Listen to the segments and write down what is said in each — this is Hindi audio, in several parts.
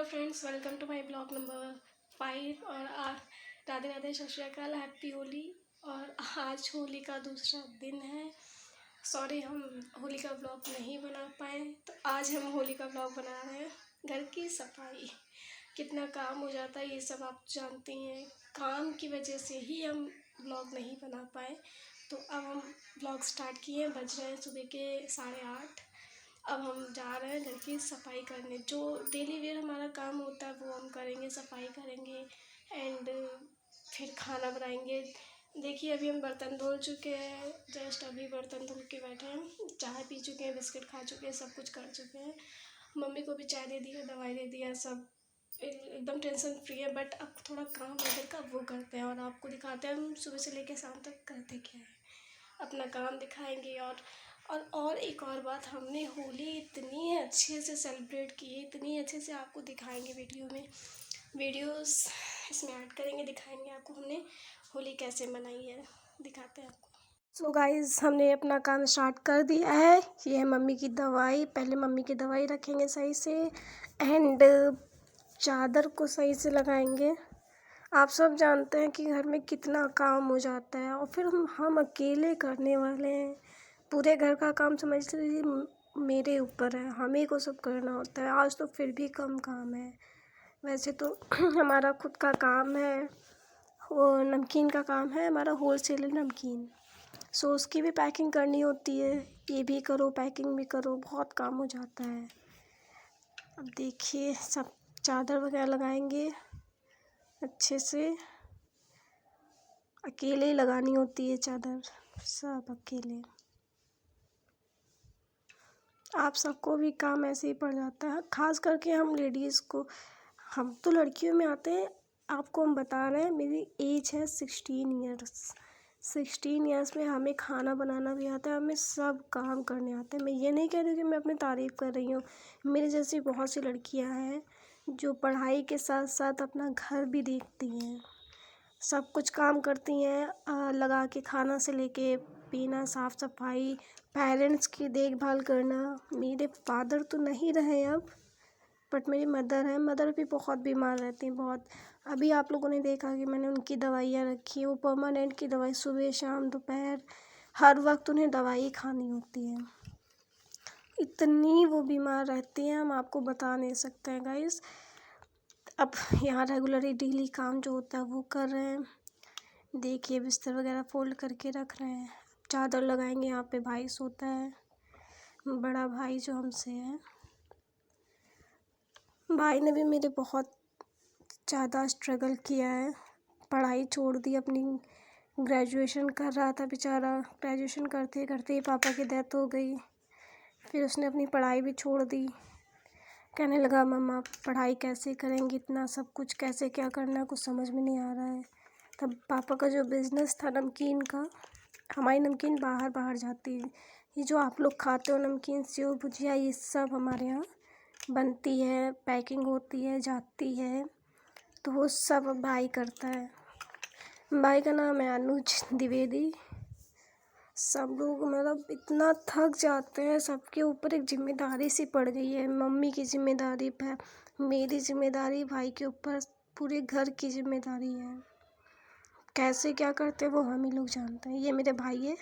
Friends, welcome to my blog number 5। और राधे राधे, सत श्री अकाल, हैप्पी होली। और आज होली का दूसरा दिन है। सॉरी, हम होली का ब्लॉग नहीं बना पाए, तो आज हम होली का ब्लॉग बना रहे हैं। घर की सफाई, कितना काम हो जाता है ये सब आप जानती हैं। काम की वजह से ही हम ब्लॉग नहीं बना पाए, तो अब हम ब्लॉग स्टार्ट किए। बज रहे हैं सुबह के 8:30। अब हम जा रहे हैं घर की सफाई करने। जो डेली वेयर हमारा काम होता है वो हम करेंगे, सफाई करेंगे एंड फिर खाना बनाएंगे। देखिए, अभी हम बर्तन धुल चुके हैं, जस्ट अभी बर्तन धुल के बैठे हैं, चाय पी चुके हैं, बिस्किट खा चुके हैं, सब कुछ कर चुके हैं। मम्मी को भी चाय दे दिया, दवाई दे दिया, सब एकदम टेंशन फ्री है। बट अब थोड़ा काम है घर का, वो करते हैं और आपको दिखाते हैं हम सुबह से लेकर शाम तक करते क्या है। अपना काम दिखाएंगे। और एक और बात, हमने होली इतनी अच्छे से सेलिब्रेट की है, इतनी अच्छे से आपको दिखाएंगे वीडियोस इसमें ऐड करेंगे, दिखाएंगे आपको हमने होली कैसे मनाई है, दिखाते हैं आपको। सो गाइज़, हमने अपना काम स्टार्ट कर दिया है। ये है मम्मी की दवाई। पहले मम्मी की दवाई रखेंगे सही से एंड चादर को सही से लगाएंगे। आप सब जानते हैं कि घर में कितना काम हो जाता है और फिर हम अकेले करने वाले हैं। पूरे घर का काम समझ लीजिए मेरे ऊपर है, हमें को सब करना होता है। आज तो फिर भी कम काम है। वैसे तो हमारा खुद का काम है, वो नमकीन का काम है हमारा, होलसेल नमकीन। सो उसकी भी पैकिंग करनी होती है, ये भी करो, पैकिंग भी करो, बहुत काम हो जाता है। अब देखिए, सब चादर वगैरह लगाएंगे अच्छे से। अकेले ही लगानी होती है चादर, सब अकेले। आप सबको भी काम ऐसे ही पड़ जाता है, खास करके हम लेडीज़ को। हम तो लड़कियों में आते हैं, आपको हम बता रहे हैं। मेरी एज है 16 ईयर्स। 16 ईयर्स में हमें खाना बनाना भी आता है, हमें सब काम करने आते हैं। मैं ये नहीं कह रही कि मैं अपनी तारीफ़ कर रही हूँ। मेरे जैसी बहुत सी लड़कियाँ हैं जो पढ़ाई के साथ साथ अपना घर भी देखती हैं, सब कुछ काम करती हैं, लगा के खाना से लेके पीना, साफ़ सफाई, पेरेंट्स की देखभाल करना। मेरे फादर तो नहीं रहे अब, बट मेरी मदर है। मदर भी बहुत बीमार रहती हैं, बहुत। अभी आप लोगों ने देखा कि मैंने उनकी दवाइयाँ रखी हैं, वो परमानेंट की दवाई, सुबह शाम दोपहर हर वक्त उन्हें दवाई खानी होती है। इतनी वो बीमार रहती हैं, हम आपको बता नहीं सकते हैं गाइस। अब यहाँ रेगुलरली डेली काम जो होता है वो कर रहे हैं। देखिए, बिस्तर वगैरह फोल्ड करके रख रहे हैं। चादर लगाएंगे, यहाँ पे भाई सोता है, बड़ा भाई जो हमसे है। भाई ने भी मेरे बहुत ज़्यादा स्ट्रगल किया है, पढ़ाई छोड़ दी अपनी। ग्रेजुएशन कर रहा था बेचारा, ग्रेजुएशन करते करते ही पापा की डेथ हो गई। फिर उसने अपनी पढ़ाई भी छोड़ दी। कहने लगा, मम्मा पढ़ाई कैसे करेंगी, इतना सब कुछ कैसे क्या करना है, कुछ समझ में नहीं आ रहा है। तब पापा का जो बिज़नेस था नमकीन का, हमारी नमकीन बाहर बाहर जाती है। ये जो आप लोग खाते हो नमकीन, सेव, भुजिया, ये सब हमारे यहाँ बनती है, पैकिंग होती है, जाती है। तो वो सब भाई करता है। भाई का नाम है अनुज द्विवेदी। सब लोग मतलब इतना थक जाते हैं, सबके ऊपर एक जिम्मेदारी सी पड़ गई है। मम्मी की जिम्मेदारी है, मेरी जिम्मेदारी, भाई के ऊपर पूरे घर की जिम्मेदारी है। कैसे क्या करते हैं वो हम ही लोग जानते हैं। ये मेरे भाई है।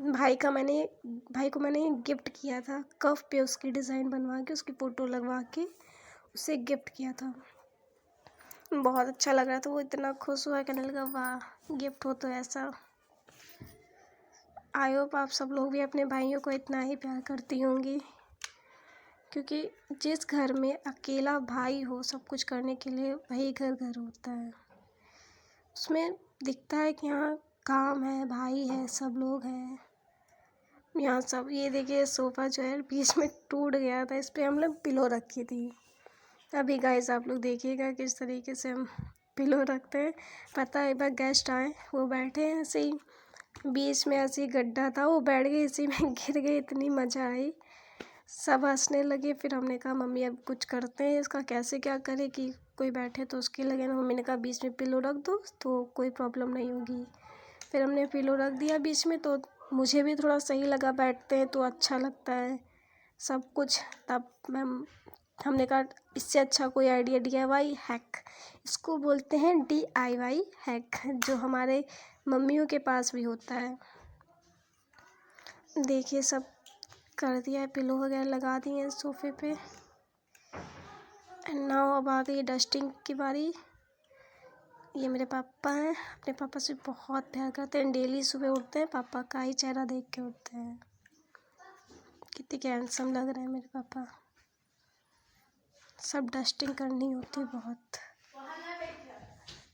भाई को मैंने गिफ्ट किया था, कफ पे उसकी डिज़ाइन बनवा के, उसकी फ़ोटो लगवा के उसे गिफ्ट किया था। बहुत अच्छा लग रहा था, वो इतना खुश हुआ, कहने लगा वाह गिफ्ट हो तो ऐसा। आई होप आप सब लोग भी अपने भाइयों को इतना ही प्यार करती होंगी, क्योंकि जिस घर में अकेला भाई हो सब कुछ करने के लिए, वही घर घर होता है। उसमें दिखता है कि यहाँ काम है, भाई है, सब लोग हैं यहाँ सब। ये देखिए, सोफ़ा जो है बीच में टूट गया था, इस पर हम लोग पिलो रखी थी। अभी गाइस आप लोग देखिएगा किस तरीके से हम पिलो रखते हैं। पता है, एक बार गेस्ट आए, वो बैठे हैं ऐसे ही, बीच में ऐसे ही गड्ढा था, वो बैठ गए, इसी में गिर गए, इतनी मज़ा आई, सब हंसने लगे। फिर हमने कहा मम्मी अब कुछ करते हैं इसका, कैसे क्या करें कि कोई बैठे तो उसके लगे ना। मम्मी ने कहा बीच में पिलो रख दो तो कोई प्रॉब्लम नहीं होगी। फिर हमने पिलो रख दिया बीच में, तो मुझे भी थोड़ा सही लगा, बैठते हैं तो अच्छा लगता है सब कुछ। तब मैं हमने कहा इससे अच्छा कोई आइडिया DIY हैक, इसको बोलते हैं DIY हैक, जो हमारे मम्मियों के पास भी होता है। देखिए सब कर दिया है, पिलो वगैरह लगा दिए हैं सोफे पे। एंड नाउ अब आ गई डस्टिंग की बारी। ये मेरे पापा हैं, अपने पापा से बहुत प्यार करते हैं। डेली सुबह उठते हैं पापा का ही चेहरा देख के उठते हैं। कितने हैंडसम लग रहे हैं मेरे पापा। सब डस्टिंग करनी होती है बहुत,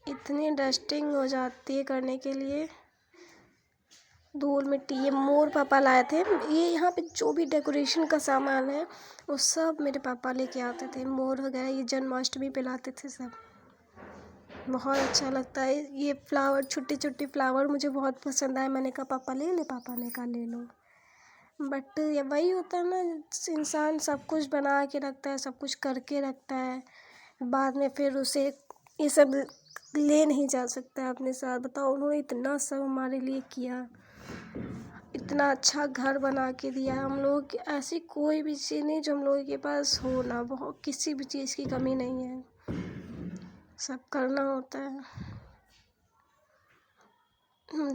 इतनी डस्टिंग हो जाती है करने के लिए। धूल मिट्टी, ये मोर पापा लाए थे। ये यहाँ पे जो भी डेकोरेशन का सामान है वो सब मेरे पापा लेके आते थे। मोर वगैरह ये जन्माष्टमी पे लाते थे सब। बहुत अच्छा लगता है। ये फ्लावर, छोटे छोटे फ्लावर मुझे बहुत पसंद आए। मैंने कहा पापा ले ले, पापा ने कहा ले लो। बट ये वही होता है ना, इंसान सब कुछ बना के रखता है, सब कुछ करके रखता है, बाद में फिर उसे ये सब ले नहीं जा सकता अपने साथ। बताओ, उन्होंने इतना सब हमारे लिए किया, इतना अच्छा घर बना के दिया। हम लोग ऐसी कोई भी चीज़ नहीं जो हम लोगों के पास हो ना, बहुत किसी भी चीज़ की कमी नहीं है, सब करना होता है।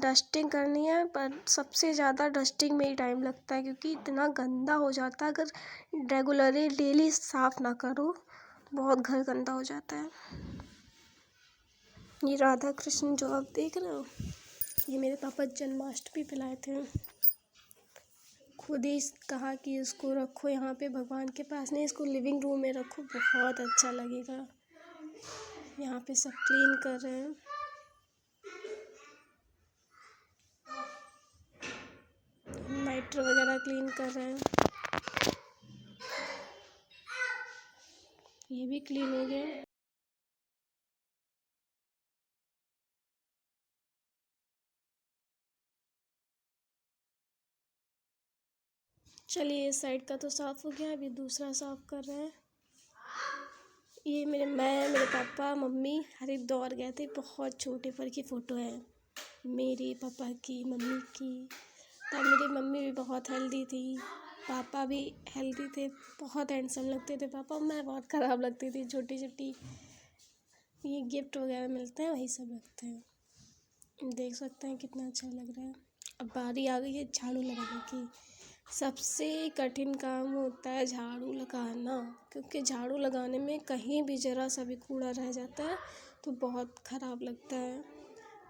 डस्टिंग करनी है, पर सबसे ज़्यादा डस्टिंग में ही टाइम लगता है, क्योंकि इतना गंदा हो जाता है। अगर रेगुलरली डेली साफ़ ना करो, बहुत घर गंदा हो जाता है। ये राधा कृष्ण जो आप देख रहे हो, ये मेरे पापा जन्माष्टमी पे लाए थे। खुद ही कहा कि इसको रखो यहाँ पे भगवान के पास, नहीं इसको लिविंग रूम में रखो, बहुत अच्छा लगेगा। यहाँ पे सब क्लीन कर रहे हैं। नाइटर वगैरह क्लीन कर रहे हैं। ये भी क्लीन हो गया। चलिए इस साइड का तो साफ़ हो गया, अभी दूसरा साफ़ कर रहे हैं। ये मेरे पापा मम्मी हरिद्वार गए थे। बहुत छोटे पर की फ़ोटो है मेरे पापा की, मम्मी की। तब मेरी मम्मी भी बहुत हेल्दी थी, पापा भी हेल्दी थे, बहुत हैंडसम लगते थे पापा। मैं बहुत ख़राब लगती थी, छोटी छोटी। ये गिफ्ट वगैरह मिलते हैं वही सब रखते हैं। देख सकते हैं कितना अच्छा लग रहा है। अब बारी आ गई है झाड़ू लगाने की। सबसे कठिन काम होता है झाड़ू लगाना, क्योंकि झाड़ू लगाने में कहीं भी ज़रा सा भी कूड़ा रह जाता है तो बहुत ख़राब लगता है।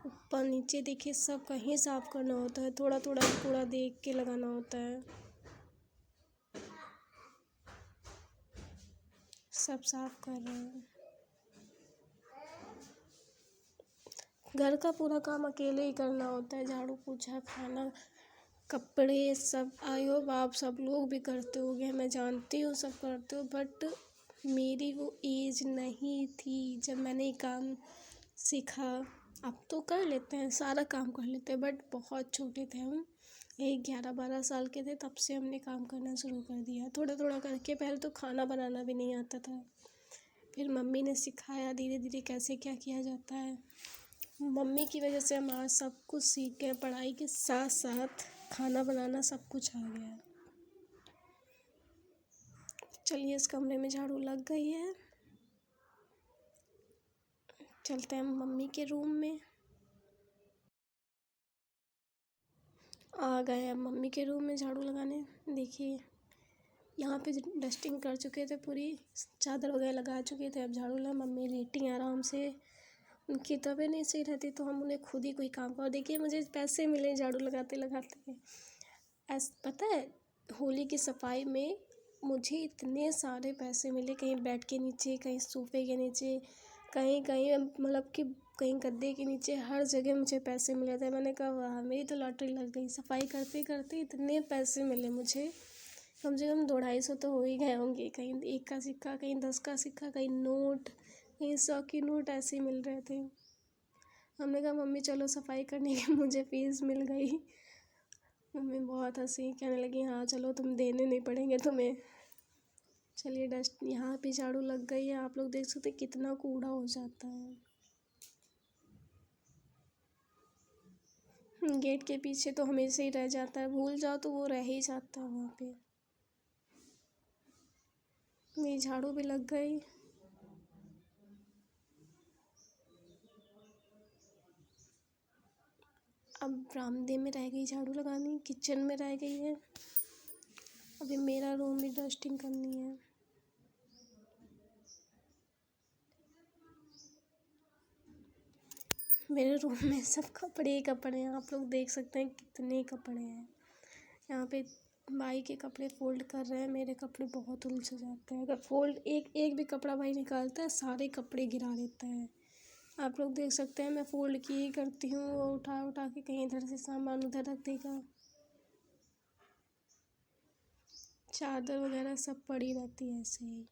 ऊपर नीचे देखिए सब कहीं साफ़ करना होता है, थोड़ा थोड़ा कूड़ा देख के लगाना होता है। सब साफ़ कर रहे हैं। घर का पूरा काम अकेले ही करना होता है, झाड़ू पोछा खाना कपड़े सब। आई होप आप सब लोग भी करते होंगे, मैं जानती हूँ सब करते हो, बट मेरी वो एज नहीं थी जब मैंने ये काम सीखा। अब तो कर लेते हैं, सारा काम कर लेते हैं, बट बहुत छोटे थे हम, यही 11-12 साल के थे, तब से हमने काम करना शुरू कर दिया थोड़ा थोड़ा करके। पहले तो खाना बनाना भी नहीं आता था, फिर मम्मी ने सिखाया धीरे धीरे कैसे क्या किया जाता है। मम्मी की वजह से हम आज सब कुछ सीख गए, पढ़ाई के साथ साथ खाना बनाना सब कुछ आ गया है। चलिए इस कमरे में झाड़ू लग गई है, चलते हैं मम्मी के रूम में। आ गए हम मम्मी के रूम में झाड़ू लगाने। देखिए यहाँ पे डस्टिंग कर चुके थे, पूरी चादर वगैरह लगा चुके थे। अब झाड़ू लगा, मम्मी लेटी आराम से। उनकी तबीयत नहीं सही रहती तो हम उन्हें खुद ही कोई काम करो। देखिए मुझे पैसे मिले झाड़ू लगाते लगाते। पता है होली की सफाई में मुझे इतने सारे पैसे मिले, कहीं बेड के नीचे, कहीं सोफे के नीचे, कहीं कहीं मतलब कि कहीं गद्दे के नीचे, हर जगह मुझे पैसे मिले थे। मैंने कहा वाह मेरी तो लॉटरी लग गई, सफाई करते करते इतने पैसे मिले मुझे। कम से कम 200-250 तो हो ही गए होंगे। कहीं 1 का सिक्का, कहीं 10 का सिक्का, कहीं नोट, कहीं 100 की नोट ऐसे ही मिल रहे थे। हमने कहा मम्मी चलो सफाई करने की मुझे फीस मिल गई। मम्मी बहुत हंसी, कहने लगी हाँ चलो तुम देने नहीं पड़ेंगे तुम्हें। चलिए डस्ट यहाँ पे झाड़ू लग गई है। आप लोग देख सकते कितना कूड़ा हो जाता है। गेट के पीछे तो हमेशा ही रह जाता है, भूल जाओ तो वो रह ही जाता है वहाँ पे। मेरी झाड़ू भी लग गई। अब बरामदे में रह गई झाड़ू लगानी, किचन में रह गई है। अभी मेरा रूम भी डस्टिंग करनी है। मेरे रूम में सब कपड़े ही कपड़े हैं, आप लोग देख सकते हैं कितने कपड़े हैं। यहाँ पे भाई के कपड़े फोल्ड कर रहे हैं, मेरे कपड़े बहुत उलझ जाते हैं। अगर फोल्ड एक एक भी कपड़ा भाई निकालता है, सारे कपड़े गिरा देता है। आप लोग देख सकते हैं मैं फोल्ड की ही करती हूँ, वो उठा उठा के कहीं इधर से सामान उधर रख देगा। चादर वगैरह सब पड़ी रहती है ऐसे ही।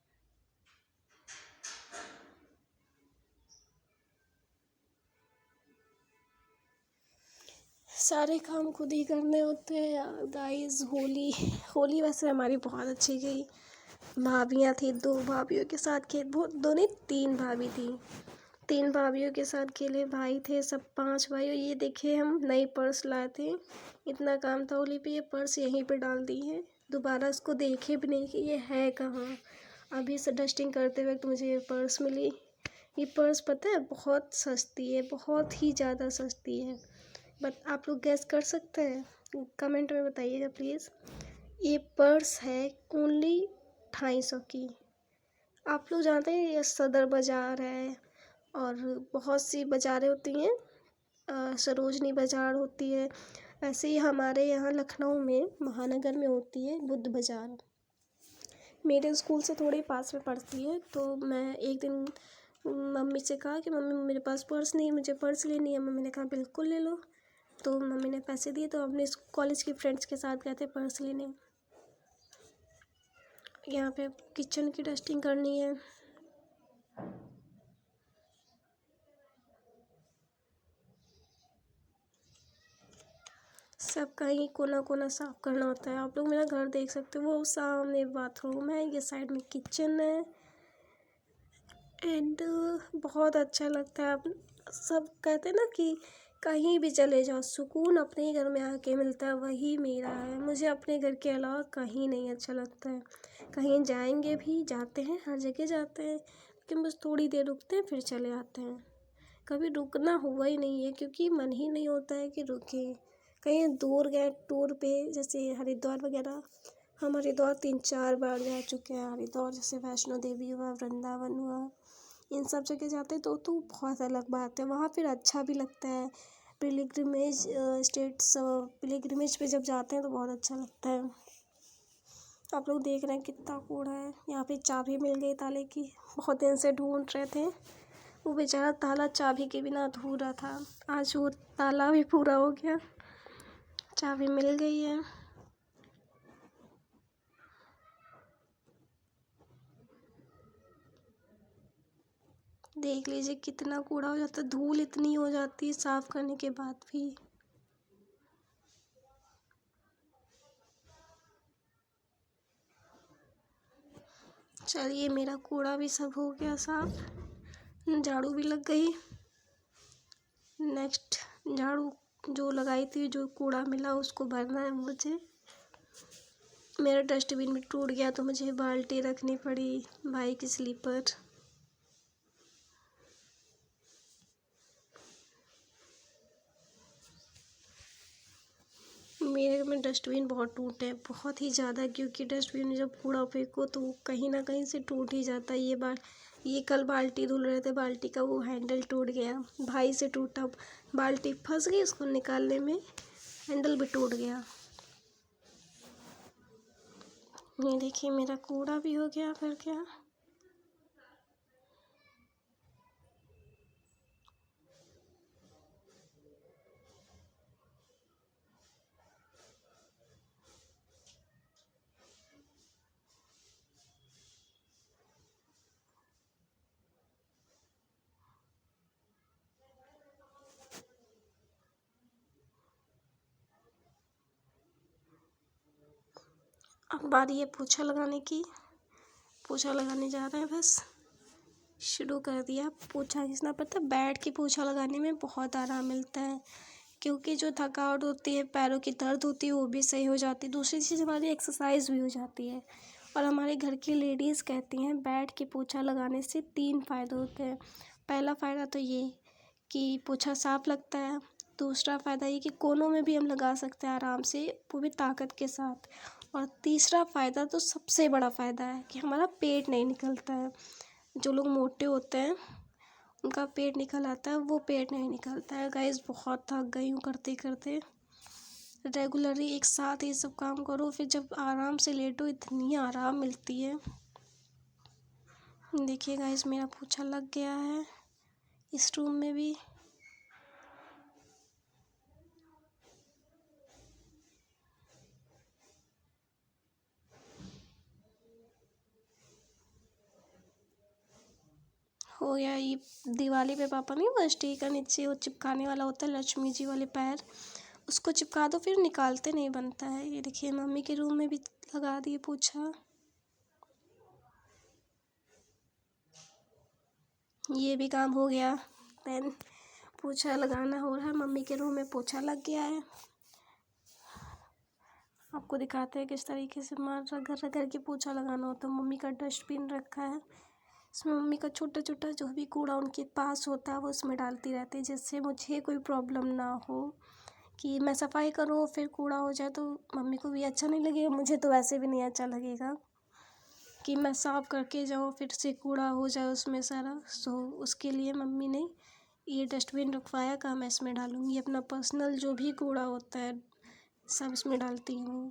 सारे काम खुद ही करने होते हैं गाइस। होली वैसे हमारी बहुत अच्छी गई। भाभियाँ थी, 2 भाभियों के साथ खेल, बहुत 2 नहीं 3 भाभी थी। 3 भाभियों के साथ खेले, भाई थे सब 5 भाई। और ये देखिए हम नई पर्स लाए थे, इतना काम था होली पे, ये पर्स यहीं पे डाल दी है। दोबारा इसको देखे भी नहीं कि ये है कहाँ। अभी से डस्टिंग करते वक्त मुझे ये पर्स मिली। ये पर्स पता है बहुत सस्ती है, बहुत ही ज़्यादा सस्ती है। बट आप लोग गैस कर सकते हैं? कमेंट में बताइएगा प्लीज़। ये पर्स है ओनली 250 की। आप लोग जानते हैं ये सदर बाज़ार है और बहुत सी बाज़ारें होती हैं, सरोजनी बाज़ार होती है, ऐसे ही हमारे यहाँ लखनऊ में महानगर में होती है बुद्ध बाज़ार। मेरे स्कूल से थोड़े पास में पड़ती है। तो मैं एक दिन मम्मी से कहा कि मम्मी मेरे पास पर्स नहीं है, मुझे पर्स लेनी है। मम्मी ने कहा बिल्कुल ले लो। तो मम्मी ने पैसे दिए, तो अपने कॉलेज की फ्रेंड्स के साथ गए थे पर्स लेने। यहाँ पे किचन की डस्टिंग करनी है। सब कहीं कोना कोना साफ करना होता है। आप लोग मेरा घर देख सकते हो, वो सामने बाथरूम है, ये साइड में किचन है। एंड बहुत अच्छा लगता है। आप सब कहते हैं ना कि कहीं भी चले जाओ सुकून अपने ही घर में आके मिलता है, वही मेरा है। मुझे अपने घर के अलावा कहीं नहीं अच्छा लगता है। कहीं जाएंगे भी, जाते हैं, हर जगह जाते हैं, लेकिन बस थोड़ी देर रुकते हैं फिर चले आते हैं। कभी रुकना हुआ ही नहीं है, क्योंकि मन ही नहीं होता है कि रुकें। कहीं दूर गए टूर पे, जैसे हरिद्वार वगैरह, हम हरिद्वार 3-4 बार जा चुके हैं। हरिद्वार जैसे वैष्णो देवी हुआ, वृंदावन हुआ, इन सब जगह जाते हैं तो बहुत अलग बात है। वहाँ फिर अच्छा भी लगता है। पिलग्रिमेज पिलग्रिमेज पे जब जाते हैं तो बहुत अच्छा लगता है। आप लोग देख रहे हैं कितना कूड़ा है। यहाँ पे चाबी मिल गई ताले की, बहुत दिन से ढूंढ रहे थे। वो बेचारा ताला चाबी के बिना अधूरा था, आज वो ताला भी पूरा हो गया, चाबी मिल गई है। देख लीजिए कितना कूड़ा हो जाता है, धूल इतनी हो जाती है साफ करने के बाद भी। चलिए मेरा कूड़ा भी सब हो गया साफ, झाड़ू भी लग गई। नेक्स्ट झाड़ू जो लगाई थी, जो कूड़ा मिला उसको भरना है मुझे। मेरा डस्टबिन भी टूट गया तो मुझे बाल्टी रखनी पड़ी, भाई की स्लीपर। मेरे में डस्टबिन बहुत टूटे हैं, बहुत ही ज़्यादा, क्योंकि डस्टबिन में जब कूड़ा फेंको तो कहीं ना कहीं से टूट ही जाता है। ये कल बाल्टी धुल रहे थे, बाल्टी का वो हैंडल टूट गया, भाई से टूटा, बाल्टी फंस गई, उसको निकालने में हैंडल भी टूट गया। ये देखिए मेरा कूड़ा भी हो गया, फिर क्या। अब बारी है पोछा लगाने की। पोछा लगाने जा रहे हैं, बस शुरू कर दिया। पोछा घिसना पड़ता है, बैठ के पोछा लगाने में बहुत आराम मिलता है, क्योंकि जो थकावट होती है, पैरों की दर्द होती है, वो भी सही हो जाती है। दूसरी चीज़ हमारी एक्सरसाइज भी हो जाती है। और हमारे घर की लेडीज़ कहती हैं बैठ के पोछा लगाने से 3 फ़ायदे होते हैं। पहला फ़ायदा तो ये कि पोछा साफ़ लगता है। दूसरा फ़ायदा ये कि कोनों में भी हम लगा सकते हैं आराम से, वो भी ताकत के साथ। और तीसरा फ़ायदा तो सबसे बड़ा फ़ायदा है कि हमारा पेट नहीं निकलता है। जो लोग मोटे होते हैं उनका पेट निकल आता है, वो पेट नहीं निकलता है। गाइस बहुत थक गई हूँ करते करते। रेगुलरली एक साथ ये सब काम करो, फिर जब आराम से लेटो इतनी आराम मिलती है। देखिए गाइस मेरा पोछा लग गया है इस रूम में भी। हो गया ये। दिवाली पे पापा नहीं वो स्टिकर नीचे वो चिपकाने वाला होता है लक्ष्मी जी वाले पैर, उसको चिपका दो फिर निकालते नहीं बनता है। ये देखिए मम्मी के रूम में भी लगा दिए पोछा। ये भी काम हो गया। देन पोछा लगाना हो रहा है, मम्मी के रूम में पोछा लग गया है। आपको दिखाते हैं किस तरीके से मार रगड़ रगड़ के पोछा लगाना होता है। मम्मी का डस्टबिन रखा है, इसमें मम्मी का छोटा छोटा जो भी कूड़ा उनके पास होता है वो उसमें डालती रहती है, जिससे मुझे कोई प्रॉब्लम ना हो कि मैं सफाई करूँ फिर कूड़ा हो जाए तो मम्मी को भी अच्छा नहीं लगेगा, मुझे तो वैसे भी नहीं अच्छा लगेगा कि मैं साफ़ करके जाऊँ फिर से कूड़ा हो जाए उसमें सारा। सो उसके लिए मम्मी ने ये डस्टबिन रखवाया कि मैं इसमें डालूँगी अपना पर्सनल जो भी कूड़ा होता है, सब इसमें डालती हूँ।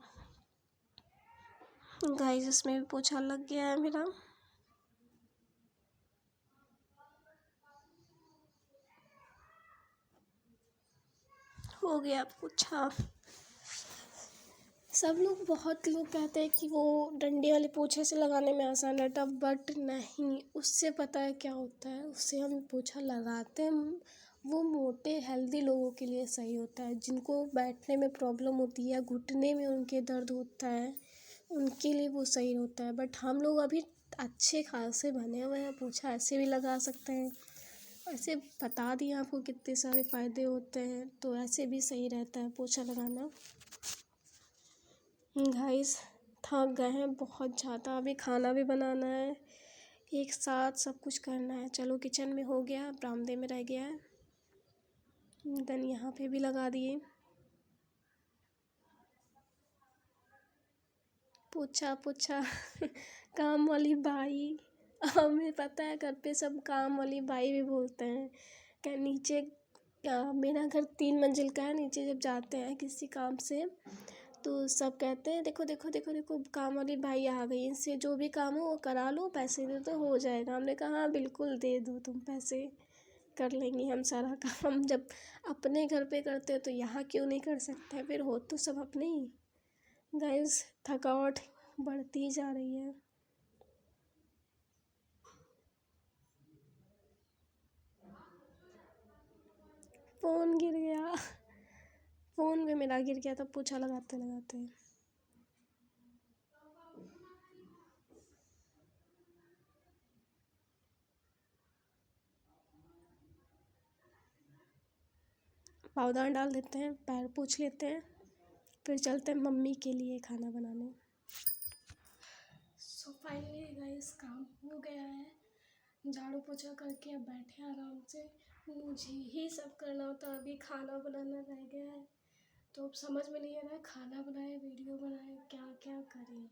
गाइस इसमें भी पोछा लग गया है मेरा। हो गया पोछा। सब लोग बहुत लोग कहते हैं कि वो डंडे वाले पोछे से लगाने में आसान रहता, बट नहीं, उससे पता है क्या होता है, उससे हम पोछा लगाते हैं वो मोटे हेल्दी लोगों के लिए सही होता है। जिनको बैठने में प्रॉब्लम होती है, घुटने में उनके दर्द होता है, उनके लिए वो सही होता है। बट हम लोग अभी अच्छे खासे बने हुए हैं, पोछा ऐसे भी लगा सकते हैं। ऐसे बता दिए आपको कितने सारे फ़ायदे होते हैं, तो ऐसे भी सही रहता है पोछा लगाना। गाइस थक गए हैं बहुत ज़्यादा, अभी खाना भी बनाना है, एक साथ सब कुछ करना है। चलो किचन में हो गया, बरामदे में रह गया है, देन यहाँ पे भी लगा दिए पोछा पोछा। काम वाली बाई, हमें पता है घर पे सब काम वाली बाई भी बोलते हैं। क्या नीचे मेरा घर 3 मंजिल का है, नीचे जब जाते हैं किसी काम से तो सब कहते हैं देखो देखो देखो देखो काम वाली भाई आ गई, इनसे जो भी काम हो वो करा लो, पैसे दे तो हो जाएगा। हमने कहा हाँ बिल्कुल दे दो, तुम पैसे कर लेंगे हम सारा काम। जब अपने घर पे करते हैं तो यहाँ क्यों नहीं कर सकते, फिर हो तो सब अपने ही। गाइस थकावट बढ़ती जा रही है। फ़ोन गिर गया, फ़ोन में मेरा गिर गया था पोछा लगाते लगाते। पावदान डाल देते हैं, पैर पोंछ लेते हैं, फिर चलते हैं मम्मी के लिए खाना बनाने। सो फाइनली गाइस काम हो गया है, झाड़ू पोछा करके अब बैठे आराम से। मुझे ही सब करना होता, अभी खाना बनाना रह गया है, तो अब समझ में नहीं आ रहा है खाना बनाए वीडियो बनाए क्या क्या करें,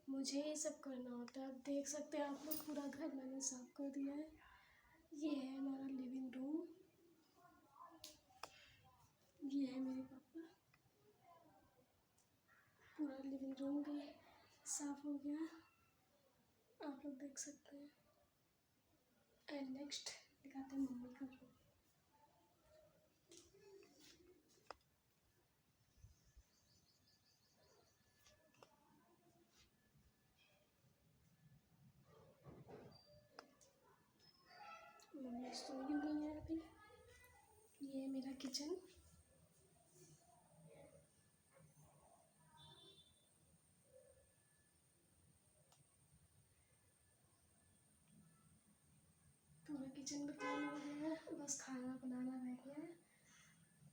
मुझे ही सब करना होता है। अब देख सकते हैं आप लोग पूरा घर मैंने साफ कर दिया है। ये है हमारा लिविंग रूम, ये है मेरे पापा, पूरा लिविंग रूम भी साफ हो गया, आप लोग देख सकते हैं। एंड नेक्स्ट दिखाते हैं मम्मी का रूम। मम्मी सोई हुई है अभी। ये है मेरा किचन, पूरा किचन भी क्लीन हो गया है, बस खाना बनाना रह गया है।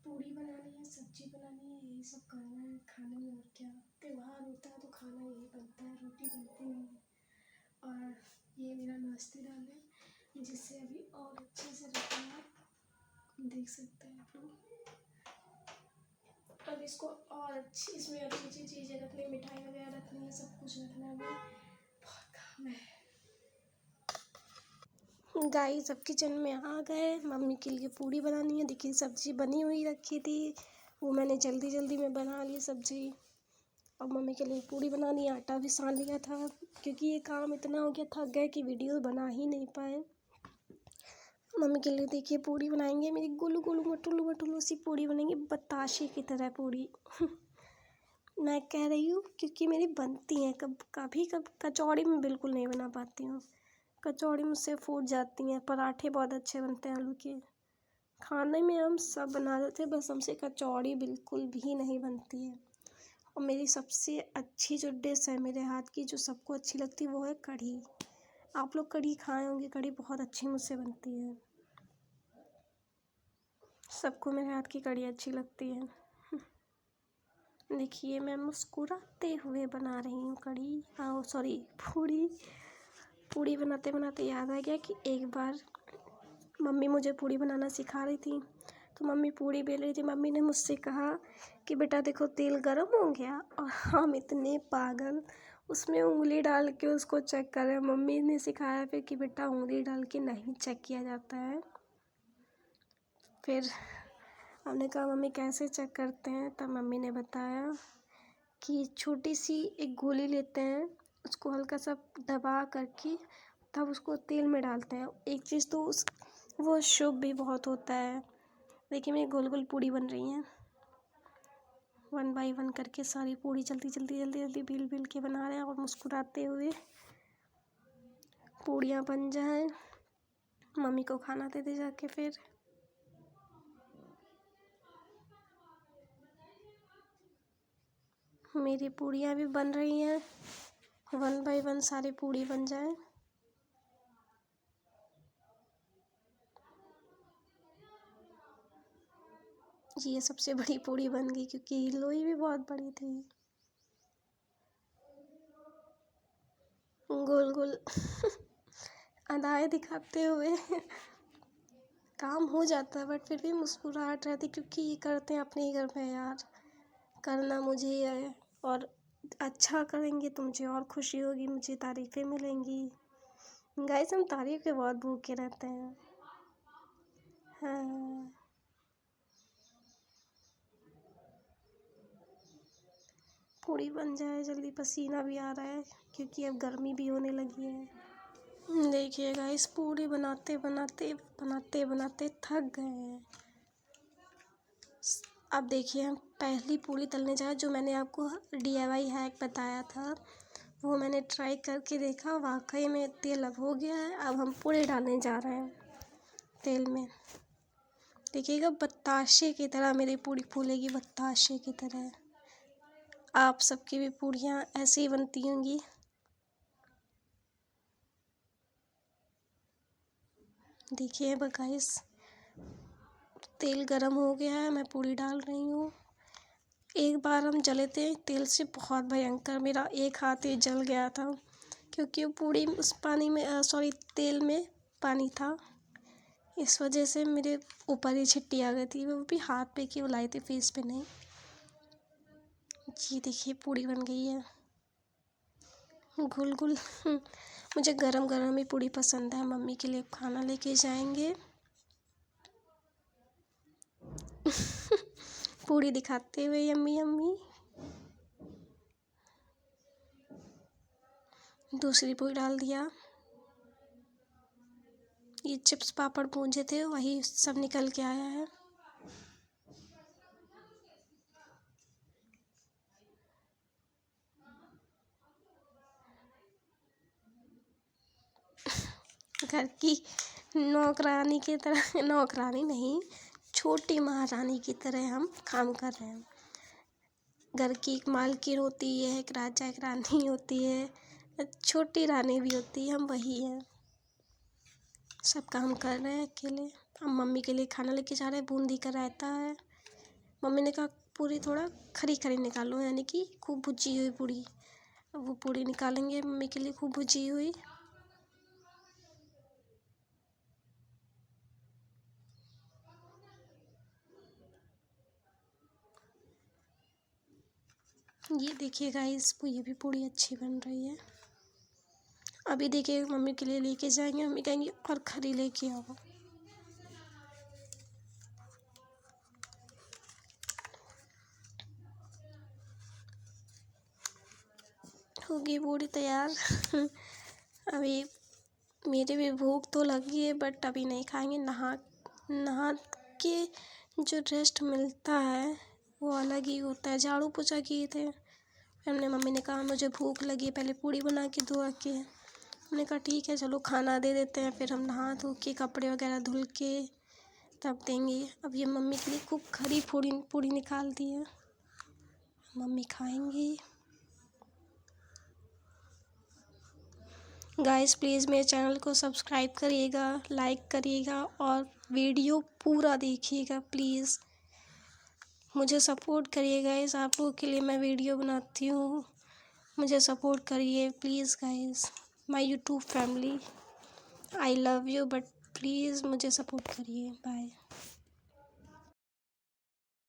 पूड़ी बनानी है, सब्जी बनानी है, यही सब करना है खाने में। और क्या, त्योहार होता है तो खाना यही बनता है, रोटी बनती नहीं है। और ये मेरा नाश्तेदार है जिससे अभी और अच्छे से रखना है, देख सकते हैं आप लोग। अब इसको और अच्छी, इसमें अच्छी अच्छी चीज़ें रखनी, मिठाई वगैरह रखनी है, सब कुछ रखना है, बहुत काम है। गाइस सब किचन में आ गए, मम्मी के लिए पूड़ी बनानी है। देखिए सब्जी बनी हुई रखी थी, वो मैंने जल्दी जल्दी में बना ली सब्जी। और मम्मी के लिए पूड़ी बनानी है, आटा भी सान लिया था क्योंकि ये काम इतना हो गया, थक गए कि वीडियो बना ही नहीं पाए। मम्मी के लिए देखिए पूड़ी बनाएंगे, मेरी गोलू गोलू मटुलू मटुलू सी पूड़ी बनेंगी, बताशे की तरह पूड़ी। मैं कह रही हूँ क्योंकि मेरी बनती हैं, कभी कचौड़ी में बिल्कुल नहीं बना पाती हूँ, कचौड़ी मुझसे फूट जाती हैं। पराठे बहुत अच्छे बनते हैं आलू के, खाने में हम सब बना लेते हैं, बस हमसे कचौड़ी बिल्कुल भी नहीं बनती है। और मेरी सबसे अच्छी जो डिश है मेरे हाथ की, जो सबको अच्छी लगती है, वो है कढ़ी। आप लोग कढ़ी खाए होंगे, कढ़ी बहुत अच्छी मुझसे बनती है, सबको मेरे हाथ की कढ़ी अच्छी लगती है। देखिए मैं मुस्कुराते हुए बना रही हूँ कढ़ी, सॉरी पूड़ी। पूड़ी बनाते बनाते याद आ गया कि एक बार मम्मी मुझे पूड़ी बनाना सिखा रही थी, तो मम्मी पूड़ी बेल रही थी। मम्मी ने मुझसे कहा कि बेटा देखो तेल गरम हो गया, और हम इतने पागल उसमें उंगली डाल के उसको चेक कर रहे हैं। मम्मी ने सिखाया फिर कि बेटा उंगली डाल के नहीं चेक किया जाता है। फिर हमने कहा मम्मी कैसे चेक करते हैं, तब मम्मी ने बताया कि छोटी सी एक गोली लेते हैं, उसको हल्का सा दबा करके तब उसको तेल में डालते हैं। एक चीज़ तो वो शुभ भी बहुत होता है। देखिए मेरी गोल गोल पूड़ी बन रही हैं, 1 बाय 1 करके सारी पूड़ी जल्दी जल्दी जल्दी जल्दी बेल बेल के बना रहे हैं, और मुस्कुराते हुए पूड़ियाँ बन जाएं, मम्मी को खाना दे दे जाके। फिर मेरी पूड़ियाँ भी बन रही हैं, 1 बाय 1 सारी पूड़ी बन जाए। ये सबसे बड़ी पूड़ी बन गई क्योंकि लोई भी बहुत बड़ी थी। गोल गोल अदाएँ दिखाते हुए काम हो जाता है, बट फिर भी मुस्कुराहट रहती, क्योंकि ये करते हैं अपने ही घर में यार, करना मुझे ही है। और अच्छा करेंगे तो मुझे और खुशी होगी, मुझे तारीफ़ें मिलेंगी। गाइस हम तारीफ़ के बहुत भूखे रहते हैं। हाँ पूड़ी बन जाए जल्दी, पसीना भी आ रहा है क्योंकि अब गर्मी भी होने लगी है। देखिए गाइस पूड़ी बनाते बनाते बनाते बनाते थक गए हैं। अब देखिए हम पहली पूड़ी तलने जाए, जो मैंने आपको DIY हैक बताया था वो मैंने ट्राई करके देखा, वाकई में तेल अब हो गया है। अब हम पूड़ी डालने जा रहे हैं तेल में, देखिएगा बताशे की तरह मेरी पूड़ी फूलेगी, बताशे की तरह। आप सबकी भी पूड़ियाँ ऐसे ही बनती होंगी। देखिए गाइस तेल गरम हो गया है, मैं पूड़ी डाल रही हूँ। एक बार हम जले थे तेल से बहुत भयंकर, मेरा एक हाथ ही जल गया था क्योंकि वो पूड़ी उस पानी में सॉरी तेल में पानी था, इस वजह से मेरे ऊपर ही छिट्टी आ गई थी, वो भी हाथ पे की लाई थी, फेस पे नहीं। जी देखिए पूड़ी बन गई है गुल गुल। मुझे गरम गरम ही पूड़ी पसंद है, मम्मी के लिए खाना लेके जाएंगे। पूड़ी दिखाते हुए यम्मी यम्मी। दूसरी पूड़ी डाल दिया। ये चिप्स पापड़ पूंजे थे वही सब निकल के आया है। घर की नौकरानी की तरह, नौकरानी नहीं छोटी महारानी की तरह हम काम कर रहे हैं। घर की एक मालकिन होती है, एक राजा एक रानी होती है, छोटी रानी भी होती है, हम वही हैं। सब काम कर रहे हैं अकेले। हम मम्मी के लिए खाना लेके जा रहे हैं, बूंदी का रायता है, मम्मी ने कहा पूरी थोड़ा खरी खरी निकालो, यानी कि खूब भुजी हुई पूरी। अब वो पूरी निकालेंगे मम्मी के लिए खूब भुजी हुई। ये देखिए गाइस, ये भी पूरी अच्छी बन रही है। अभी देखिए मम्मी के लिए लेके जाएंगे, मम्मी कहेंगी और खरी लेके आओ। होगी पूरी तैयार। अभी मेरे भी भूख तो लगी है, बट अभी नहीं खाएंगे। नहा नहा के जो रेस्ट मिलता है वो अलग ही होता है। झाड़ू पोछा किए थे, फिर हमने मम्मी ने कहा मुझे भूख लगी है, पहले पूड़ी बना के दो आके। हमने कहा ठीक है चलो खाना दे देते हैं, फिर हम नहा धो के कपड़े वगैरह धुल के तब देंगे। अब ये मम्मी के लिए खूब खरी पूड़ी निकाल दी है, मम्मी खाएंगी। गाइस प्लीज़ मेरे चैनल को सब्सक्राइब करिएगा, लाइक करिएगा और वीडियो पूरा देखिएगा प्लीज़। मुझे सपोर्ट करिए गाइस, आप लोगों के लिए मैं वीडियो बनाती हूँ, मुझे सपोर्ट करिए please guys. My YouTube family, I love you, but please मुझे सपोर्ट करिए। बाय।